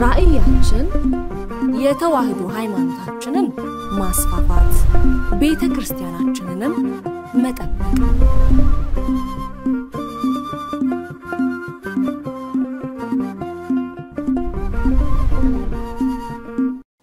ራእያችን የተዋህዶ ሃይማኖታችንን ማስፋፋት ቤተክርስቲያናችንንም መጠበቅ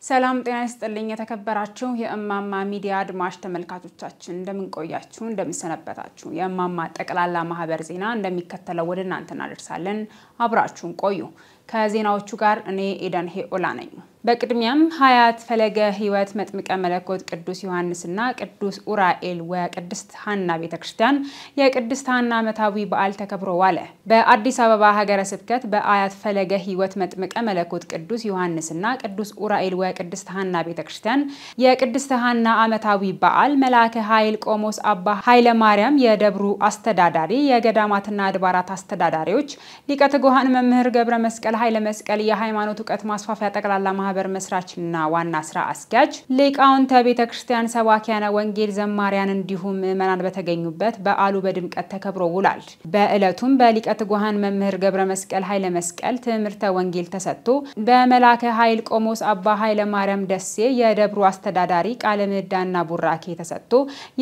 ሰላም ጤና ይስጥልኝ የተከበራችሁ የእማማ ሚዲያ አድማጭ ተመልካቾቻችን እንደምን ቆያችሁ እንደምሰነበታችሁ የእማማ ጠቅላላ ማህበር ዜና እንደሚከተለው ወደ እናንተ እናደርሳለን አብራችሁን ቆዩ ከዜናዎቹ ጋር እኔ ኤደን ሄኦላ ነኝ በቅድሚያም ሀያት ፈለገ ህይወት መጥምቀ መለኮት ቅዱስ ዮሐንስና ቅዱስ ኡራኤል ወቅድስት ሐና ቤተክርስቲያን የቅድስት ሐና ዓመታዊ በዓል ተከብሮ ዋለ በአዲስ አበባ ሀገረ ስብከት በአያት ፈለገ ህይወት መጥምቀ መለኮት ቅዱስ ዮሐንስና ቅዱስ ኡራኤል ወቅድስት ሐና ቤተክርስቲያን የቅድስት ሐና ዓመታዊ በዓል መላከ ኃይል ቆሞስ አባ ኃይለ ማርያም የደብሩ አስተዳዳሪ የገዳማትና አድባራት አስተዳዳሪዎች ሊቀ ትጉሃን መምህር ገብረ መስቀል ኃይለ መስቀል የሃይማኖት ዕውቀት ማስፋፊያ ጠቅላላ ማህበር መስራችና ዋና ስራ አስኪያጅ ሊቃውንተ ቤተክርስቲያን ሰባኪያነ ወንጌል ዘማሪያን እንዲሁም ምዕመናን በተገኙበት በዓሉ በድምቀት ተከብሮ ውሏል በእለቱም በሊቀ ትጉሃን መምህር ገብረ መስቀል ኃይለ መስቀል ትምህርተ ወንጌል ተሰጥቶ በመላከ ኃይል ቆሞስ አባ ኃይለ ማርያም ደሴ የደብሩ አስተዳዳሪ ቃለ ምዕዳንና ቡራኬ ተሰጥቶ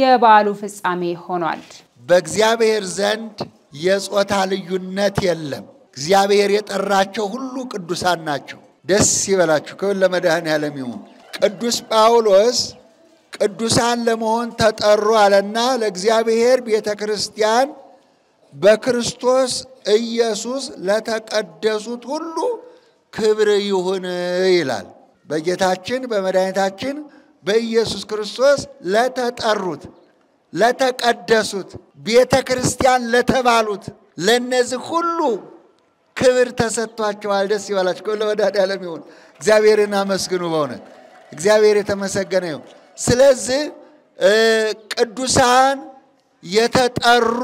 የበዓሉ ፍጻሜ ሆኗል በእግዚአብሔር ዘንድ የጾታ ልዩነት የለም እግዚአብሔር የጠራቸው ሁሉ ቅዱሳን ናቸው ደስ ይበላችሁ ከሁሉ ለመድኃኔ ዓለም ይሁን ቅዱስ ጳውሎስ ቅዱሳን ለመሆን ተጠሩ አለና ለእግዚአብሔር ቤተክርስቲያን በክርስቶስ ኢየሱስ ለተቀደሱት ሁሉ ክብር ይሁን ይላል በጌታችን በመድኃኒታችን በኢየሱስ ክርስቶስ ለተጠሩት ለተቀደሱት ቤተክርስቲያን ለተባሉት ለነዚህ ሁሉ ክብር ተሰጥቷቸዋል ደስ ይበላችሁ ከሁሉ ለመድኃኔ ዓለም ይሁን እግዚአብሔርን አመስግኑ በእውነት እግዚአብሔር የተመሰገነ ይሁን ስለዚህ ቅዱሳን የተጠሩ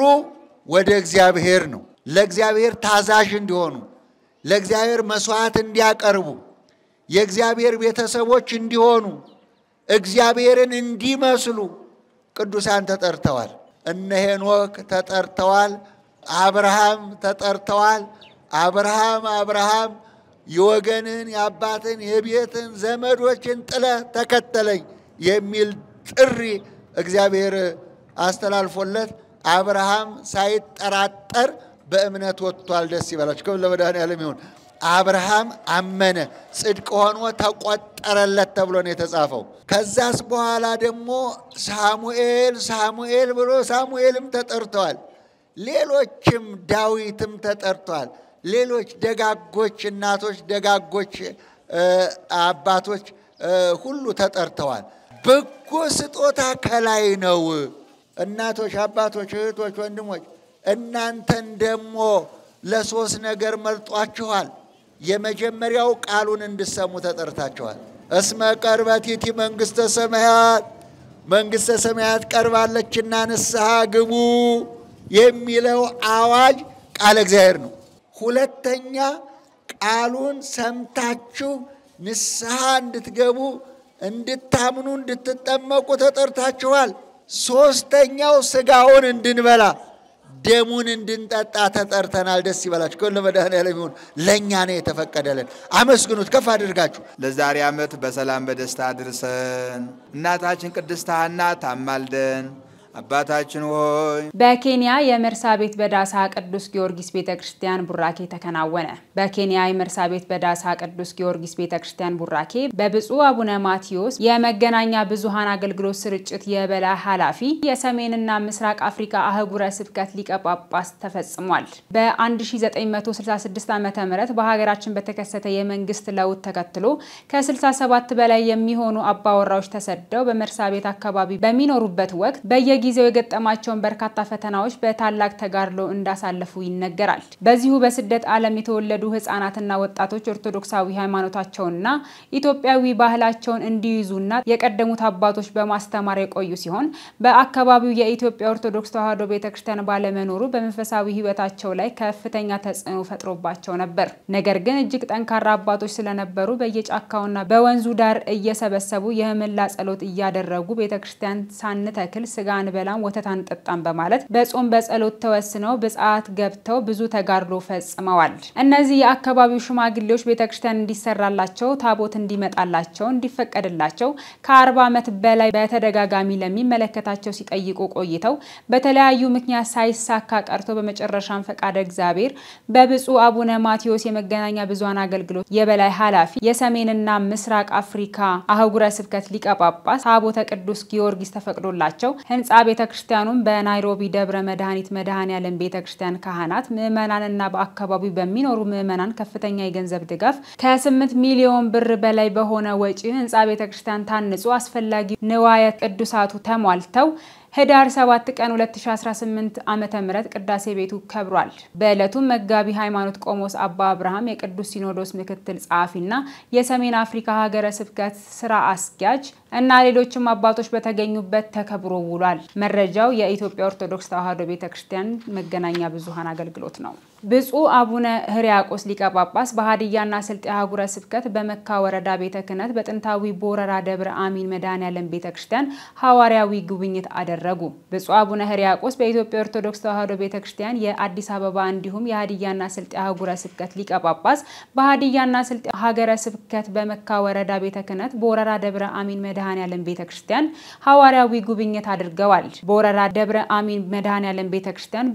ወደ እግዚአብሔር ነው ለእግዚአብሔር ታዛዥ እንዲሆኑ ለእግዚአብሔር መስዋዕት እንዲያቀርቡ የእግዚአብሔር ቤተሰቦች እንዲሆኑ እግዚአብሔርን እንዲመስሉ ቅዱሳን ተጠርተዋል እነ ሄኖክ ተጠርተዋል አብርሃም ተጠርተዋል አብርሃም የወገንን ያባትን የቤትን ዘመዶችን ጥለ ተከተለኝ የሚል ጥሪ እግዚአብሔር አስተላልፎለት አብርሃም ሳይጠራጠር በእምነት ወጥቷል ደስ ይበላችሁ ከሁሉ ለመድኃኔ ዓለም ይሁን አብርሃም አመነ ጽድቅ ሆኖ ተቆጠረለት ተብሎ ነው የተጻፈው ከዛስ በኋላ ደግሞ ሳሙኤል ብሎ ሳሙኤልም ተጠርቷል ሌሎችም ዳዊትም ተጠርቷል ሌሎች ደጋጎች እናቶች ደጋጎች አባቶች ሁሉ ተጠርተዋል በጎ ስጦታ ከላይ ነው እናቶች አባቶች እህቶች ወንድሞች እናንተን ደሞ ለሶስት ነገር መርጧችኋል የመጀመሪያው ቃሉን እንድሰሙ ተጠርታችኋል እስመ ቀርበቲቲ መንግስተ ሰማያት ቀርባለችና ንስሐ ግቡ የሚለው አዋጅ ቃል እግዚአብሔር ነው ሁለተኛ ቃሉን ሰምታችሁ ንስሐ እንድትገቡ እንድታምኑ እንድትጠመቁ ተጠርታችኋል ሶስተኛው ስጋውን እንድንበላ ደሙን እንድንጠጣ ተጠርተናል ደስ ይበላችሁ ከሁሉ ለመድኃኔ ዓለም ይሁን ለኛ ነው የተፈቀደልን አመስግኑት ከፍ አድርጋችሁ ለዛሬ ዓመት በሰላም በደስታ አድርሰን እናታችን ቅድስት ሐና ታማልደን አባታችን ሆይ በኬንያ የመርሳቤት በዳሳ ቅዱስ ጊዮርጊስ ቤተክርስቲያን ቡራኬ ተከናወነ በኬንያ የመርሳቤት በዳሳ ቅዱስ ጊዮርጊስ ቤተክርስቲያን ቡራኬ በብፁዕ አቡነ ማቴዎስ የመገናኛ ብዙሃን አገልግሎት ስርጭት የበላይ ኃላፊ የሰሜንና ምስራቅ አፍሪካ አህጉረ ስብከት ሊቀ ጳጳስ ተፈጽሟል በ1966 ዓመተ ምህረት በሀገራችን በተከሰተ የመንግስት ለውጥ ተከትሎ ከ67 በላይ የሚሆኑ አባወራዎች ተሰደው በመርሳቤት አካባቢ በሚኖሩበት ወቅት ጊዜው የገጠማቸውን በርካታ ፈተናዎች በታላቅ ተጋድሎ እንዳሳለፉ ይነገራል በዚሁ በስደት ዓለም የተወለዱ ህፃናትና ወጣቶች ኦርቶዶክሳዊ ሃይማኖታቸውንና ኢትዮጵያዊ ባህላቸውን እንዲይዙና የቀደሙት አባቶች በማስተማር የቆዩ ሲሆን በአካባቢው የኢትዮጵያ ኦርቶዶክስ ተዋሕዶ ቤተክርስቲያን ባለመኖሩ በመንፈሳዊ ህይወታቸው ላይ ከፍተኛ ተጽዕኖ ፈጥሮባቸው ነበር ነገር ግን እጅግ ጠንካራ አባቶች ስለነበሩ በየጫካውና በወንዙ ዳር እየሰበሰቡ የህምላ ጸሎት እያደረጉ ቤተክርስቲያን ሳንተክል ስጋን አንበላም ወተት አንጠጣም በማለት በጾም በጸሎት ተወስነው በጸአት ገብተው ብዙ ተጋድሎ ፈጽመዋል። እነዚህ የአካባቢው ሽማግሌዎች ቤተክርስቲያን እንዲሰራላቸው ታቦት እንዲመጣላቸው እንዲፈቀድላቸው ከ40 ዓመት በላይ በተደጋጋሚ ለሚመለከታቸው ሲጠይቁ ቆይተው በተለያዩ ምክንያት ሳይሳካ ቀርቶ በመጨረሻም ፈቃደ እግዚአብሔር በብፁዕ አቡነ ማቴዎስ የመገናኛ ብዙሃን አገልግሎት የበላይ ኃላፊ የሰሜንና ምስራቅ አፍሪካ አህጉረ ስብከት ሊቀ ጳጳስ ታቦተ ቅዱስ ጊዮርጊስ ተፈቅዶላቸው ህንጻ ቤተክርስቲያኑን በናይሮቢ ደብረ መድኃኒት መድኃኔዓለም ቤተክርስቲያን ካህናት ምእመናንና በአካባቢው በሚኖሩ ምእመናን ከፍተኛ የገንዘብ ድጋፍ ከ8 ሚሊዮን ብር በላይ በሆነ ወጪ ህንጻ ቤተክርስቲያን ታንጹ አስፈላጊ ንዋየ ቅዱሳቱ ተሟልተው ህዳር 7 ቀን 2018 ዓመተ ምህረት ቅዳሴ ቤቱ ከብሯል። በእለቱም መጋቢ ሃይማኖት ቆሞስ አባ አብርሃም የቅዱስ ሲኖዶስ ምክትል ጸሐፊና የሰሜን አፍሪካ ሀገረ ስብከት ስራ አስኪያጅ እና ሌሎችም አባቶች በተገኙበት ተከብሮ ውሏል። መረጃው የኢትዮጵያ ኦርቶዶክስ ተዋሕዶ ቤተክርስቲያን መገናኛ ብዙሃን አገልግሎት ነው። ብፁዕ አቡነ ሕርያቆስ ሊቀ ጳጳስ በሃዲያና ስልጤ ሀገረ ስብከት በመካ ወረዳ ቤተ ክህነት በጥንታዊ ቦረራ ደብረ አሚን መድኃኔዓለም ቤተክርስቲያን ሐዋርያዊ ጉብኝት አደረጉ። ብፁዕ አቡነ ሕርያቆስ በኢትዮጵያ ኦርቶዶክስ ተዋሕዶ ቤተክርስቲያን የአዲስ አበባ እንዲሁም የሃዲያና ስልጤ ሀገረ ስብከት ሊቀ ጳጳስ በሃዲያና ስልጤ ሀገረ ስብከት በመካ ወረዳ ቤተ ክህነት ቦረራ ደብረ አሚን መድኃኔዓለም ቤተክርስቲያን ሐዋርያዊ ጉብኝት አድርገዋል። ቦረራ ደብረ አሚን መድኃኔዓለም ቤተክርስቲያን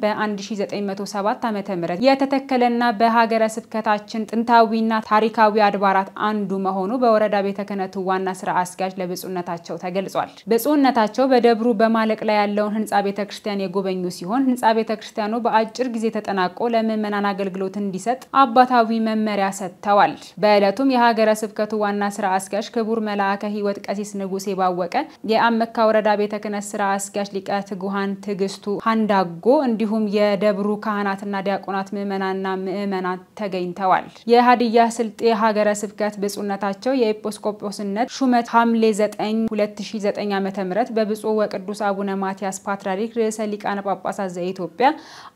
በ1907 ዓመተ ምህረት የተተከለና በሀገረ ስብከታችን ጥንታዊና ታሪካዊ አድባራት አንዱ መሆኑ በወረዳ ቤተ ክህነቱ ዋና ስራ አስኪያጅ ለብፁዕነታቸው ተገልጿል። ብፁዕነታቸው በደብሩ በማለቅ ላይ ያለውን ህንጻ ቤተክርስቲያን የጎበኙ ሲሆን ህንጻ ቤተክርስቲያኑ በአጭር ጊዜ ተጠናቆ ለምእመናን አገልግሎት እንዲሰጥ አባታዊ መመሪያ ሰጥተዋል። በእለቱም የሀገረ ስብከቱ ዋና ስራ አስኪያጅ ክቡር መልአከ ሕይወት ቀሲስ ንጉሴ ባወቀ የአመካ ወረዳ ቤተ ክህነት ስራ አስኪያጅ ሊቀ ትጉሃን ትግስቱ ሃንዳጎ እንዲሁም የደብሩ ካህናትና ዲያቆናት ምእመናንና ምእመናት ተገኝተዋል። የሃዲያ ስልጤ ሀገረ ስብከት ብፁዕነታቸው የኤጲስቆጶስነት ሹመት ሐምሌ 9 2009 ዓመተ ምህረት በብፁዕ ወቅዱስ አቡነ ማቲያስ ፓትርያርክ ርዕሰ ሊቃነ ጳጳሳት ዘኢትዮጵያ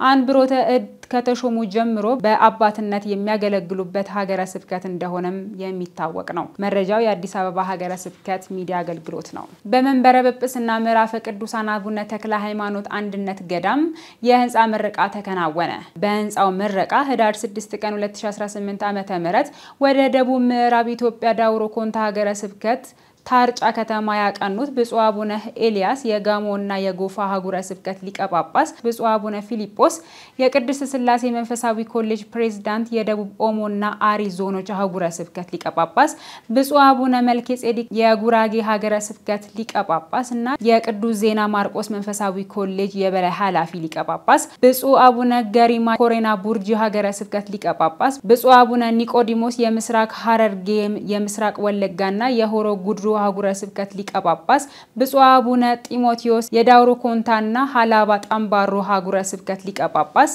አንብሮተ እድ ከተሾሙ ጀምሮ በአባትነት የሚያገለግሉበት ሀገረ ስብከት እንደሆነም የሚታወቅ ነው። መረጃው የአዲስ አበባ ሀገረ ስብከት ሚዲያ አገልግሎት ነው። በመንበረ ጵጵስና ምዕራፈ ቅዱሳን አቡነ ተክለ ሃይማኖት አንድነት ገዳም የህንጻ ምረቃ ተከናወነ። በህንጻው ምረቃ ህዳር 6 ቀን 2018 ዓመተ ምህረት ወደ ደቡብ ምዕራብ ኢትዮጵያ ዳውሮ ኮንታ ሀገረ ስብከት ታርጫ ከተማ ያቀኑት ብፁዕ አቡነ ኤልያስ የጋሞና የጎፋ ሀገረ ስብከት ሊቀ ጳጳስ፣ ብፁዕ አቡነ ፊሊጶስ የቅድስት ሥላሴ መንፈሳዊ ኮሌጅ ፕሬዝዳንት የደቡብ ኦሞና አሪ ዞኖች ሀገረ ስብከት ሊቀ ጳጳስ፣ ብፁዕ አቡነ መልከጼዴቅ የጉራጌ ሀገረ ስብከት ሊቀ ጳጳስና የቅዱስ ዜና ማርቆስ መንፈሳዊ ኮሌጅ የበላይ ኃላፊ ሊቀ ጳጳስ፣ ብፁዕ አቡነ ገሪማ ኮሬና ቡርጂ ሀገረ ስብከት ሊቀ ጳጳስ፣ ብፁዕ አቡነ ኒቆዲሞስ የምስራቅ ሐረርጌ የምስራቅ ወለጋና የሆሮ ጉድሩ ሀገረ ስብከት ሊቀ ጳጳስ፣ ብፁዕ አቡነ ጢሞቴዎስ የዳውሮ ኮንታና ሐላባ ጣምባሮ ሀገረ ስብከት ሊቀ ጳጳስ፣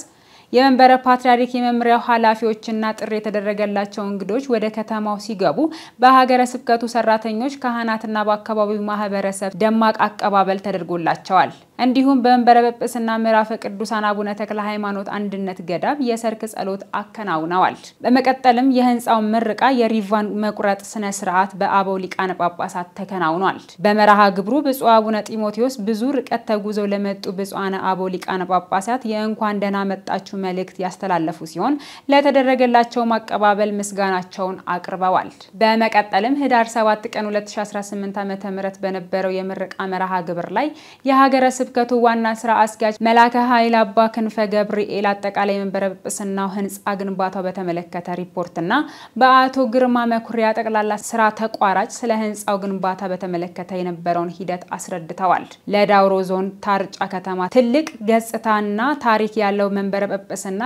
የመንበረ ፓትርያርክ የመምሪያው ኃላፊዎችና ጥሪ የተደረገላቸው እንግዶች ወደ ከተማው ሲገቡ በሀገረ ስብከቱ ሰራተኞች ካህናትና በአካባቢው ማህበረሰብ ደማቅ አቀባበል ተደርጎላቸዋል። እንዲሁም በመንበረ ጵጵስና ምዕራፈ ቅዱሳን አቡነ ተክለ ሃይማኖት አንድነት ገዳም የሰርክ ጸሎት አከናውነዋል። በመቀጠልም የህንጻው ምረቃ የሪቫን መቁረጥ ስነ ስርዓት በአበው ሊቃነ ጳጳሳት ተከናውኗል። በመርሃ ግብሩ ብፁዕ አቡነ ጢሞቴዎስ ብዙ ርቀት ተጉዘው ለመጡ ብፁዓነ አበው ሊቃነ ጳጳሳት የእንኳን ደህና መጣችሁ መልእክት ያስተላለፉ ሲሆን ለተደረገላቸው ማቀባበል ምስጋናቸውን አቅርበዋል። በመቀጠልም ህዳር 7 ቀን 2018 ዓመተ ምህረት በነበረው የምረቃ መርሃ ግብር ላይ የሀገረ ስብከቱ ዋና ስራ አስኪያጅ መላከ ኃይል አባ ክንፈ ገብርኤል አጠቃላይ መንበረ ጵጵስናው ህንጻ ግንባታው በተመለከተ ሪፖርትና በአቶ ግርማ መኩሪያ ጠቅላላ ስራ ተቋራጭ ስለ ህንጻው ግንባታ በተመለከተ የነበረውን ሂደት አስረድተዋል። ለዳውሮ ዞን ታርጫ ከተማ ትልቅ ገጽታና ታሪክ ያለው መንበረ ጵጵስና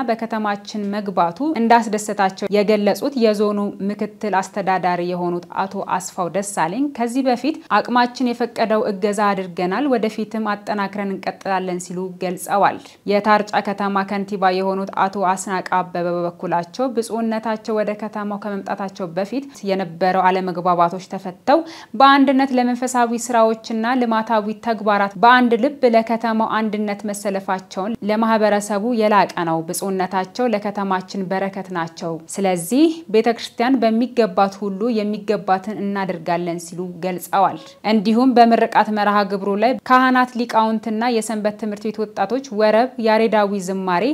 በከተማችን መግባቱ እንዳስደሰታቸው የገለጹት የዞኑ ምክትል አስተዳዳሪ የሆኑት አቶ አስፋው ደሳለኝ ከዚህ በፊት አቅማችን የፈቀደው እገዛ አድርገናል፣ ወደፊትም አጠናክረን እንቀጥላለን ሲሉ ገልጸዋል። የታርጫ ከተማ ከንቲባ የሆኑት አቶ አስናቀ አበበ በበኩላቸው ብፁዕነታቸው ወደ ከተማው ከመምጣታቸው በፊት የነበረው አለመግባባቶች ተፈተው በአንድነት ለመንፈሳዊ ስራዎችና ልማታዊ ተግባራት በአንድ ልብ ለከተማው አንድነት መሰለፋቸውን ለማህበረሰቡ የላቀ ነው። ብፁዕነታቸው ለከተማችን በረከት ናቸው። ስለዚህ ቤተክርስቲያን በሚገባት ሁሉ የሚገባትን እናደርጋለን ሲሉ ገልጸዋል። እንዲሁም በምርቃት መርሃ ግብሩ ላይ ካህናት ሊቃውንት የሊቃውንትና የሰንበት ትምህርት ቤት ወጣቶች ወረብ ያሬዳዊ ዝማሬ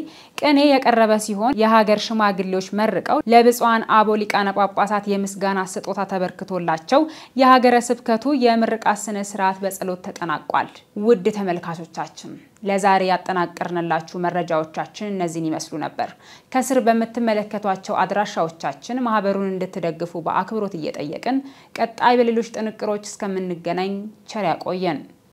ቅኔ የቀረበ ሲሆን የሀገር ሽማግሌዎች መርቀው ለብፁዓን አበው ሊቃነ ጳጳሳት የምስጋና ስጦታ ተበርክቶላቸው የሀገረ ስብከቱ የምርቃት ስነ ስርዓት በጸሎት ተጠናቋል። ውድ ተመልካቾቻችን ለዛሬ ያጠናቀርንላችሁ መረጃዎቻችን እነዚህን ይመስሉ ነበር። ከስር በመተመለከቷቸው አድራሻዎቻችን ማህበሩን እንድትደግፉ በአክብሮት እየጠየቅን ቀጣይ በሌሎች ጥንቅሮች እስከምንገናኝ ቸር ያቆየን።